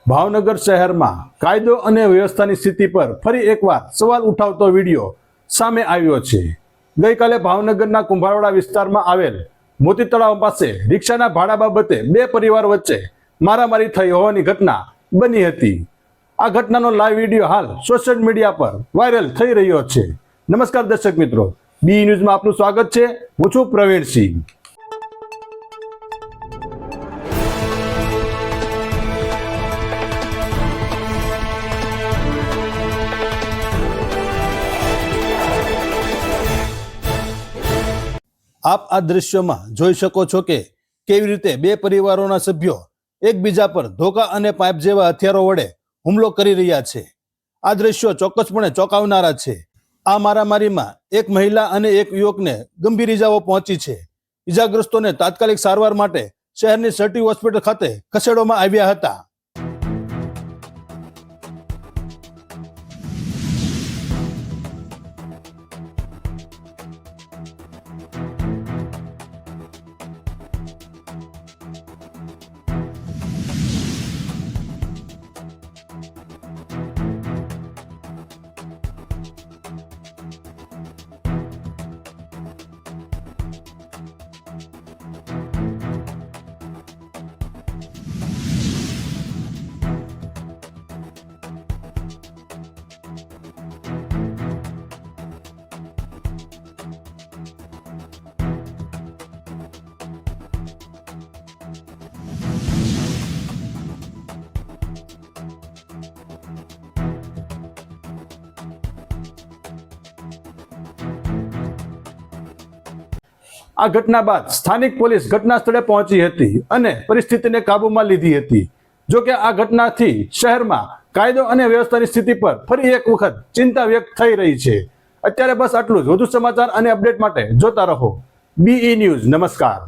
ભાવનગર શહેરમાં કાયદો અને વ્યવસ્થાની સ્થિતિ પર ફરી એકવાર સવાલ ઉઠાવતો વિડીયો સામે આવ્યો છે। ગઈકાલે ભાવનગરના કુંભારવાડા વિસ્તારમાં આવેલ મોતી તળાવ પાસે રિક્ષાના ભાડા બાબતે બે પરિવાર વચ્ચે મારામારી થઈ હોવાની ઘટના બની હતી। આ ઘટનાનો લાઈવ વિડીયો હાલ સોશિયલ મીડિયા પર વાયરલ થઈ રહ્યો છે। નમસ્કાર દર્શક મિત્રો, બી ન્યૂઝમાં આપનું સ્વાગત છે। હું છું પ્રવીણસિંહ। આપ આ દ્રશ્યોમાં જોઈ શકો છો કે કેવી રીતે બે પરિવારોના સભ્યો એકબીજા પર ધોકા અને પાઇપ જેવા હથિયારો વડે હુમલો કરી રહ્યા છે। આ દ્રશ્યો ચોક્કસપણે ચોંકાવનારા છે। આ મારામારીમાં એક મહિલા અને એક યુવકને ગંભીર ઇજાઓ પહોંચી છે। ઇજાગ્રસ્તોને તાત્કાલિક સારવાર માટે શહેરની સટી હોસ્પિટલ ખાતે ખસેડવામાં આવ્યા હતા। આ ઘટના બાદ સ્થાનિક પોલીસ ઘટના સ્થળે પહોંચી હતી અને પરિસ્થિતિને કાબૂમાં લીધી હતી। જો કે આ ઘટનાથી શહેરમાં કાયદો અને વ્યવસ્થાની સ્થિતિ પર ફરી એક વખત ચિંતા વ્યક્ત થઈ રહી છે। અત્યારે બસ આટલું જ। વધુ સમાચાર અને અપડેટ માટે જોતા રહો BE ન્યૂઝ। નમસ્કાર।